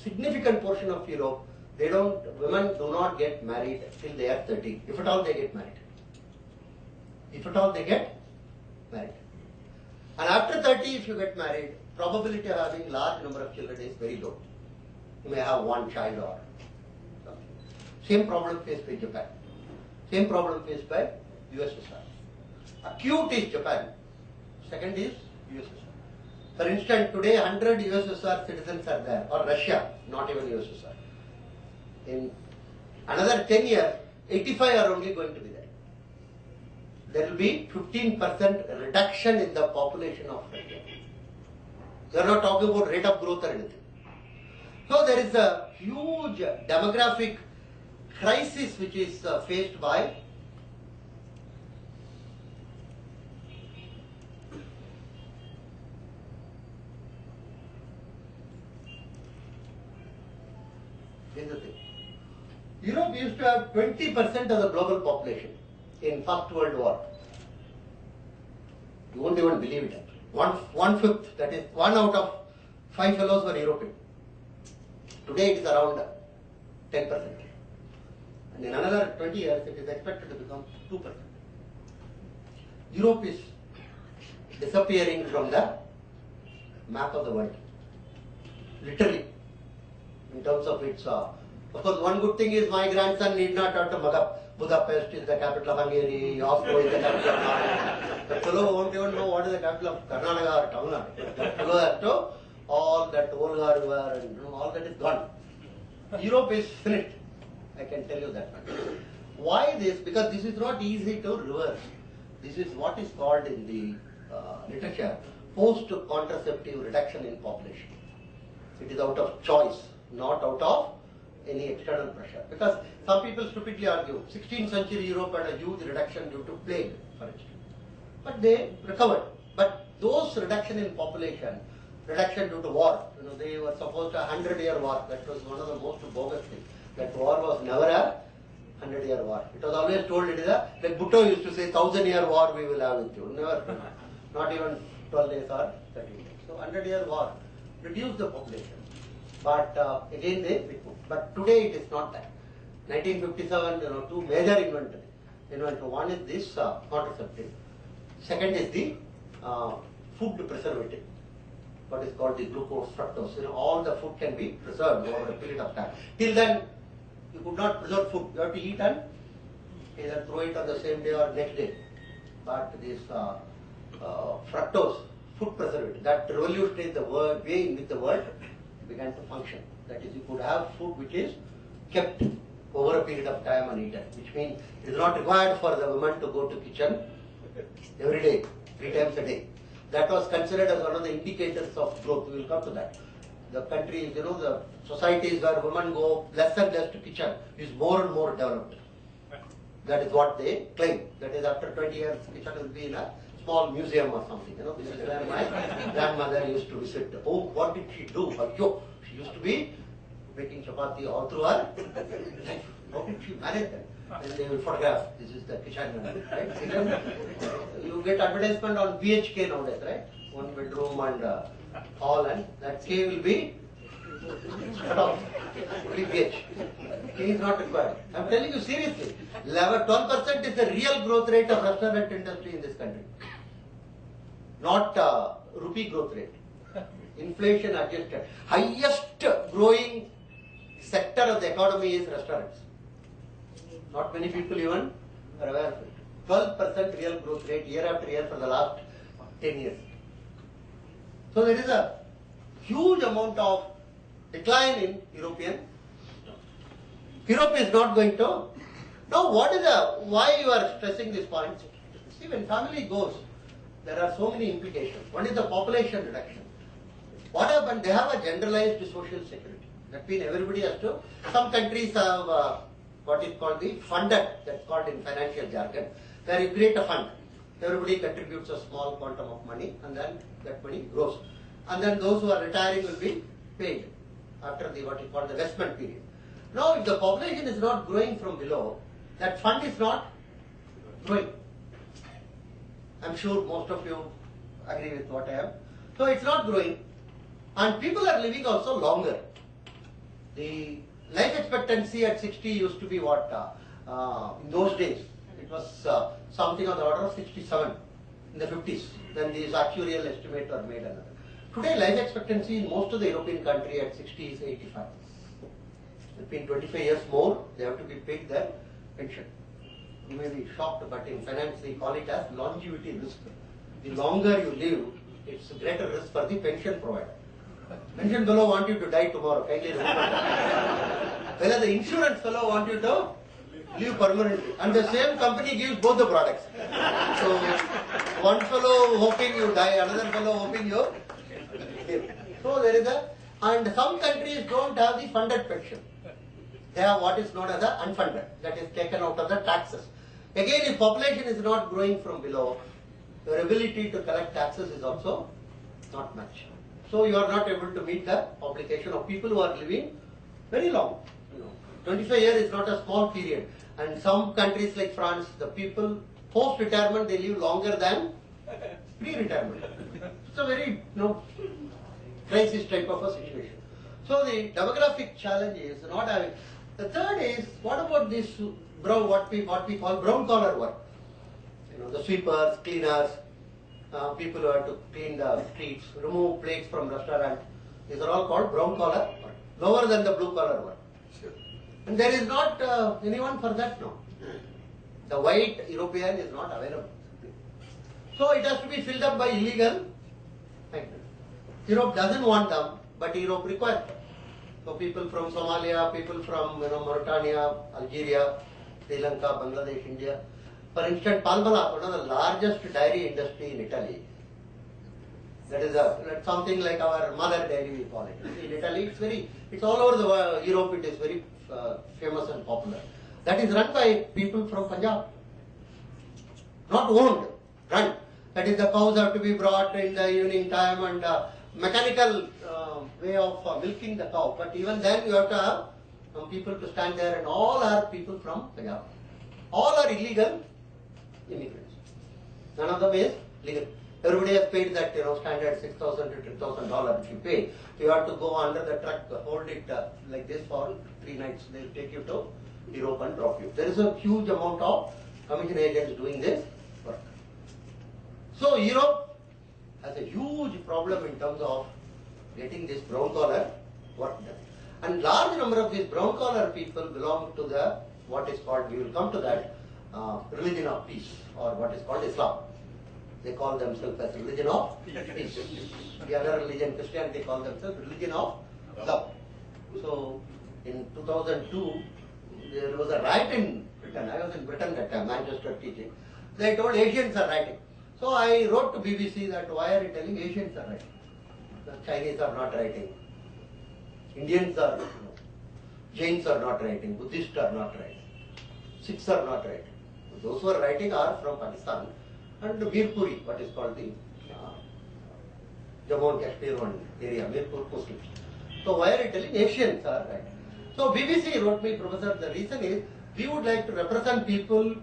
significant portion of Europe, women do not get married till they are 30, if at all they get married. If at all they get married. And after 30, if you get married, probability of having large number of children is very low. You may have one child or something. Same problem faced by Japan. Same problem faced by USSR. Acute is Japan. Second is USSR. For instance, today 100 USSR citizens are there, or Russia, not even USSR. In another 10 years, 85 are only going to be there. There will be 15% reduction in the population of Russia. We are not talking about rate of growth or anything. So there is a huge demographic crisis which is faced by Europe used to have 20% of the global population in First World War. You won't even believe it. One-fifth, that is 1 out of 5 fellows were European. Today it is around 10%. And in another 20 years it is expected to become 2%. Europe is disappearing from the map of the world. Literally. In terms of its... of course, one good thing is my grandson need not have to mug up. Budapest is the capital of Hungary, Oslo is the capital of Norway. The fellow won't even know what is the capital of Karnataka or Tamil Nadu. The fellow has to, all that Volga river and all that is gone. Europe is finished. I can tell you that. Why this? Because this is not easy to reverse. This is what is called in the literature post-contraceptive reduction in population. It is out of choice, not out of any external pressure. Because some people stupidly argue 16th century Europe had a huge reduction due to plague, for instance. But they recovered. But those reduction in population, reduction due to war, they were supposed to 100-year war. That was one of the most bogus things. That war was never a 100-year war. It was always told it is a, like Bhutto used to say, 1000-year war we will have with you. Never, not even 12 days or 13 days. So 100-year war reduced the population. But again they put. But today it is not that. 1957, two major inventors. One is this contraceptive. Second is the food preservative. What is called the glucose, fructose. All the food can be preserved over a period of time. Till then, you could not preserve food. You have to eat and either throw it on the same day or next day. But this fructose, food preservative, that revolutionized the way in which the world began to function. That is, you could have food which is kept over a period of time and eaten, which means it is not required for the woman to go to kitchen every day, 3 times a day. That was considered as one of the indicators of growth. We will come to that. The countries, the societies where women go less and less to kitchen is more and more developed. That is what they claim. That is, after 20 years, kitchen will be in a small museum or something. This is where my grandmother used to visit. Oh, what did she do? She used to be making chapati all through her life. How did she manage that? And they will photograph. This is the kitchen, right? You get advertisement on BHK nowadays, right? 1 bedroom and hall, and that K will be cut off. Only BH. K is not required. I am telling you seriously. 12% is the real growth rate of restaurant industry in this country. Not rupee growth rate. Inflation adjusted. Highest growing sector of the economy is restaurants. Not many people even are aware of it. 12% real growth rate year after year for the last 10 years. So there is a huge amount of decline in European. Europe is not going to. Now why you are stressing this point? See, when family goes, there are so many implications. One is the population reduction. What happened? They have a generalized social security. That means everybody has to. Some countries have what is called the funded, that's called in financial jargon, where you create a fund. Everybody contributes a small quantum of money and then that money grows. And then those who are retiring will be paid after the what is called the vestment period. Now if the population is not growing from below, that fund is not growing. I'm sure most of you agree with what I have. So it's not growing and people are living also longer. The life expectancy at 60 used to be what? In those days, it was something on the order of 67 in the 50s. Then these actuarial estimates were made another. Today, life expectancy in most of the European country at 60 is 85. Between 25 years more, they have to be paid their pension. You may be shocked, but in finance they call it as longevity risk. The longer you live, it's a greater risk for the pension provider. Pension fellow want you to die tomorrow, kindly remember that. Whereas the insurance fellow want you to live permanently. And the same company gives both the products. So, one fellow hoping you die, another fellow hoping you live. So there is and some countries don't have the funded pension. They have what is known as the unfunded, that is taken out of the taxes. Again, if population is not growing from below, your ability to collect taxes is also not much. So you are not able to meet the obligation of people who are living very long. 25 years is not a small period. And some countries like France, the people post-retirement they live longer than pre-retirement. It's a very crisis type of a situation. So the demographic challenge is not having. The third is, what about this brown, what we call brown collar work? The sweepers, cleaners, people who have to clean the streets, remove plates from restaurants. These are all called brown collar work, lower than the blue collar work. And there is not anyone for that now. The white European is not available. So it has to be filled up by illegal migrants. Europe doesn't want them, but Europe requires them. So people from Somalia, people from Mauritania, Algeria, Sri Lanka, Bangladesh, India. For instance, Palmala, one of the largest dairy industry in Italy. That is something like our mother dairy, we call it. In Italy, it's all over the world, Europe, it is very famous and popular. That is run by people from Punjab. Not owned, run. That is, the cows have to be brought in the evening time and mechanical way of milking the cow. But even then, you have to have some people to stand there, and all are people from Punjab. All are illegal immigrants. None of them is legal. Everybody has paid that standard $6,000 to $10,000 if you pay. You have to go under the truck, hold it like this for 3 nights. They will take you to Europe and drop you. There is a huge amount of commission agents doing this work. So Europe has a huge problem in terms of getting this brown collar work done. And large number of these brown collar people belong to the what is called, we will come to that, religion of peace, or what is called Islam. They call themselves as religion of peace. The other religion, Christianity, call themselves religion of love. So in 2002, there was a riot in Britain. I was in Britain that time, Manchester teaching. They told Asians are rioting. So I wrote to BBC that why are you telling Asians are rioting? The Chinese are not rioting. Indians are, Jains are not rioting. Buddhists are not rioting. Sikhs are not rioting. Those who are rioting are from Pakistan and Mirpuri, what is called the Jammu and Kashmir one area, Mirpur Muslims. So why are you telling Asians are rioting? So BBC wrote me, Professor, the reason is we would like to represent people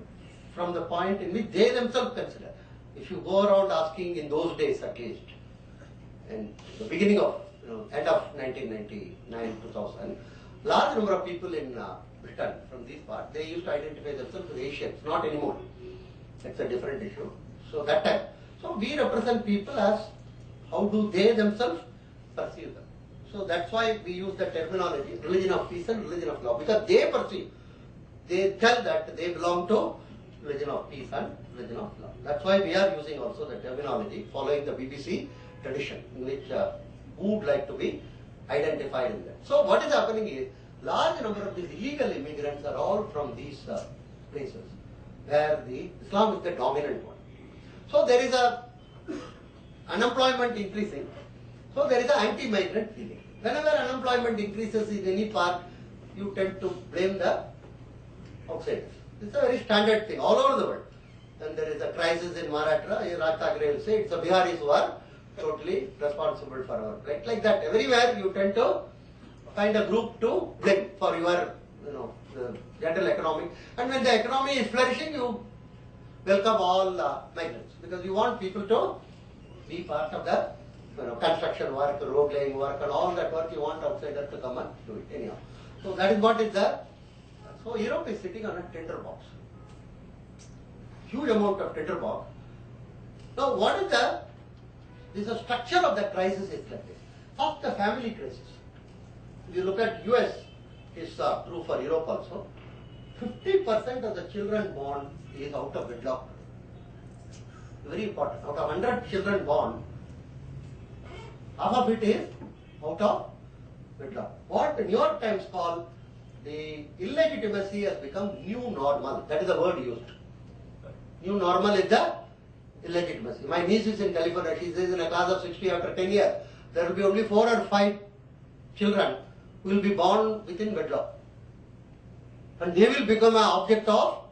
from the point in which they themselves consider. If you go around asking in those days at least, in the beginning of, end of 1999, 2000, large number of people in Britain from these parts, they used to identify themselves as Asians, not anymore. That's a different issue. So that time. So we represent people as how do they themselves perceive them. So that's why we use the terminology religion of peace and religion of love, because they perceive, they tell that they belong to religion of peace and religion of love. That's why we are using also the terminology following the BBC tradition in which who would like to be identified in that. So what is happening is large number of these illegal immigrants are all from these places where the Islam is the dominant one. So there is a unemployment increasing. So there is an anti-migrant feeling. Whenever unemployment increases in any part, you tend to blame the outsiders. It's a very standard thing all over the world. When there is a crisis in Maharashtra, Raj Thackeray will say it's the Biharis who are totally responsible for our plight. Like that, everywhere you tend to find a group to blame for your, the general economic. And when the economy is flourishing, you welcome all migrants because you want people to be part of the construction work, road laying work, and all that work you want outsiders to come and do it anyhow. So that is what is there. So Europe is sitting on a tinderbox. Huge amount of tinderbox. Now what is the structure of the crisis is like this. First the family crisis. If you look at US, it's true for Europe also. 50% of the children born is out of wedlock. Very important. Out of 100 children born, half of it is out of wedlock. What the New York Times call the illegitimacy has become new normal. That is the word used. New normal is the illegitimacy. My niece is in California. She says in a class of 60 after 10 years, there will be only 4 or 5 children who will be born within wedlock. And they will become an object of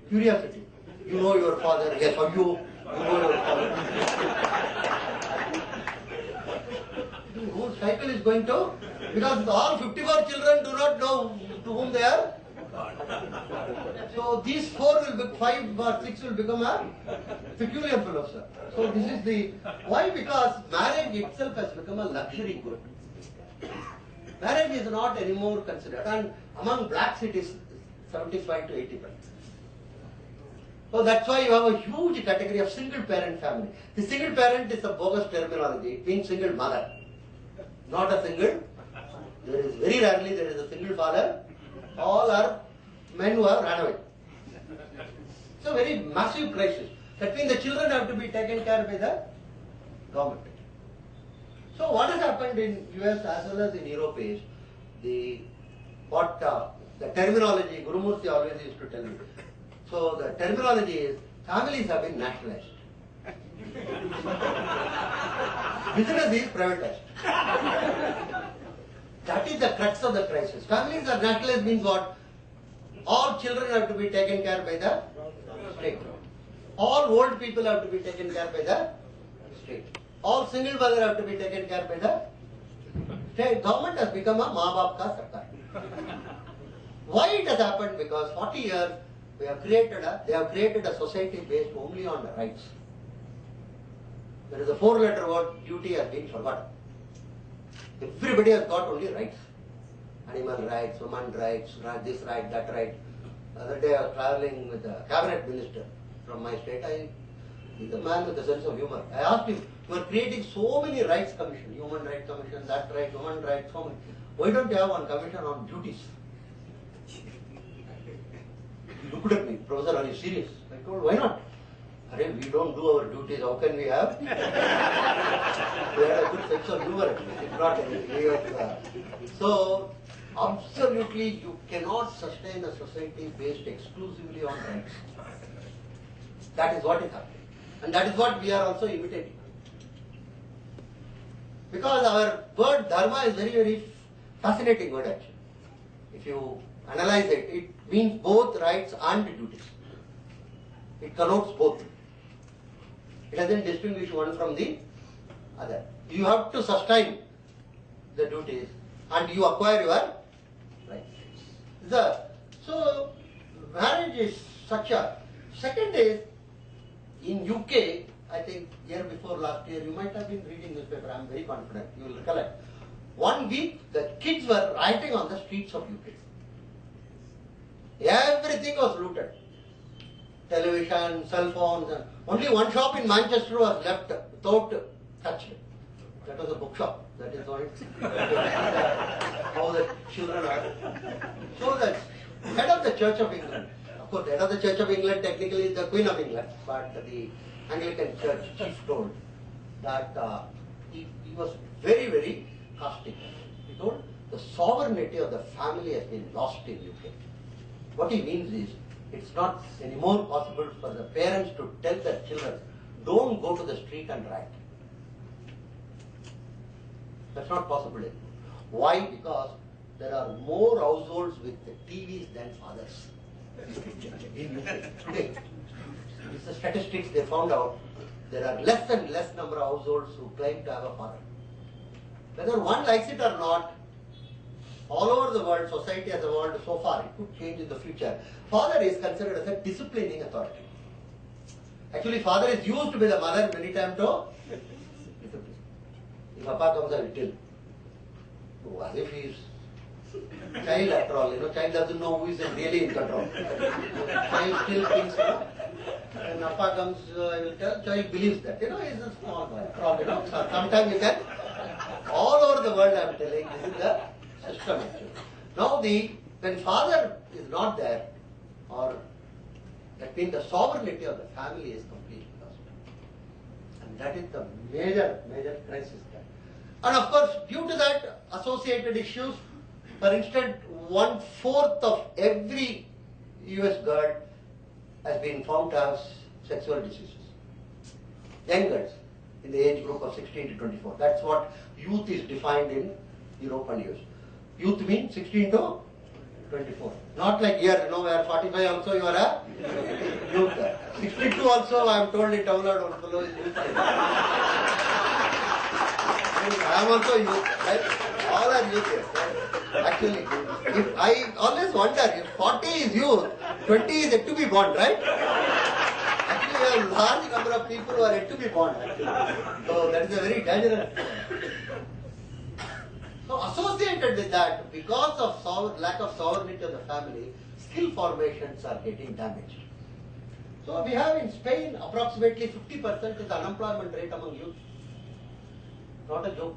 curiosity. You know your father, yes, or you know your father. The whole cycle is going to, because all 54 children do not know to whom they are. So these 4 will be, 5 or 6 will become a peculiar philosopher. So this is the, why? Because marriage itself has become a luxury good. Marriage is not anymore considered, and among blacks it is 75 to 80%. So that's why you have a huge category of single parent family. The single parent is a bogus terminology. It means single mother, not a single. There is very rarely there is a single father. All are men who have run away. It's a very massive crisis. That means the children have to be taken care of by the government. So what has happened in US as well as in Europe is the terminology Guru Murthy always used to tell me. So the terminology is families have been nationalized. Business is privatized. That is the crux of the crisis. Families are nationalized means what? All children have to be taken care by the state. All old people have to be taken care by the state. All single mother have to be taken care by the state. Government has become a maa baap ka sarkar. Why it has happened? Because 40 years they have created a society based only on the rights. There is a 4-letter word, duty has been forgotten. Everybody has got only rights. Animal rights, woman rights, this right, that right. The other day I was traveling with a cabinet minister from my state. He's a man with a sense of humor. I asked him, you are creating so many rights commission, human rights commission, that right, woman rights, so many. Why don't you have one commission on duties? He looked at me, Professor, are you serious? I told, why not? We don't do our duties, how can we have? We had a good sense of humor at least, if not any. So, absolutely you cannot sustain a society based exclusively on rights. That is what is happening. And that is what we are also imitating. Because our word dharma is very, very fascinating word actually. If you analyze it, it means both rights and duties. It connotes both. It doesn't distinguish one from the other. You have to sustain the duties and you acquire your rights. So marriage is such a. Second is, in UK, I think year before last year, you might have been reading newspaper, I am very confident, you will recollect. 1 week, the kids were rioting on the streets of UK. Everything was looted. Television, cell phones, and only one shop in Manchester was left without touched. That was a bookshop. That is how the children are. So the head of the Church of England, of course, the head of the Church of England technically is the Queen of England, but the Anglican Church chief told that he was very, very caustic. He told the sovereignty of the family has been lost in UK. What he means is, it's not anymore possible for the parents to tell their children, don't go to the street and riot. That's not possible anymore. Why? Because there are more households with TVs than fathers. Today, it's the statistics they found out. There are less and less number of households who claim to have a father. Whether one likes it or not, all over the world, society has evolved so far, it could change in the future. Father is considered as a disciplining authority. Actually, father is used by the mother many times to discipline. If Appa comes a little, as if he is child after all, child doesn't know who is really in control. Child still thinks, when Appa comes, I will tell, child believes that, he's a small boy. So sometimes you can, all over the world I am telling, this is the system actually. Now when father is not there, or that means the sovereignty of the family is completely lost. And that is the major crisis there. And of course, due to that, associated issues, for instance, 1/4 of every US girl has been found to have sexual diseases. Young girls in the age group of 16 to 24. That's what youth is defined in Europe and US. Youth means 16 to 24. Not like here, where 45 also you are a youth. 62 also I am told in Tamil Nadu one fellow is youth. I am also youth, right? All are youth here. Right? Actually, if I always wonder, if 40 is youth, 20 is yet to be born, right? Actually, we have a large number of people who are yet to be born, actually. So that is a very dangerous thing. So associated with that, because of lack of sovereignty of the family, skill formations are getting damaged. So we have in Spain approximately 50% is the unemployment rate among youth. Not a joke.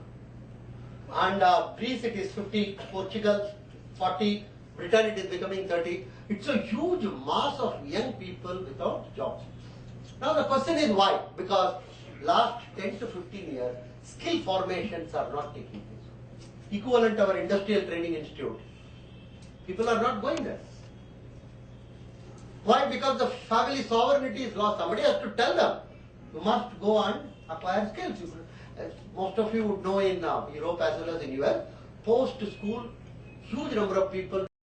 And Greece it is 50, Portugal 40, Britain it is becoming 30. It's a huge mass of young people without jobs. Now the question is why? Because last 10 to 15 years, skill formations are not taking place. Equivalent to our industrial training institute. People are not going there. Why? Because the family sovereignty is lost. Somebody has to tell them, you must go and acquire skills. As most of you would know in Europe as well as in US, post school, huge number of people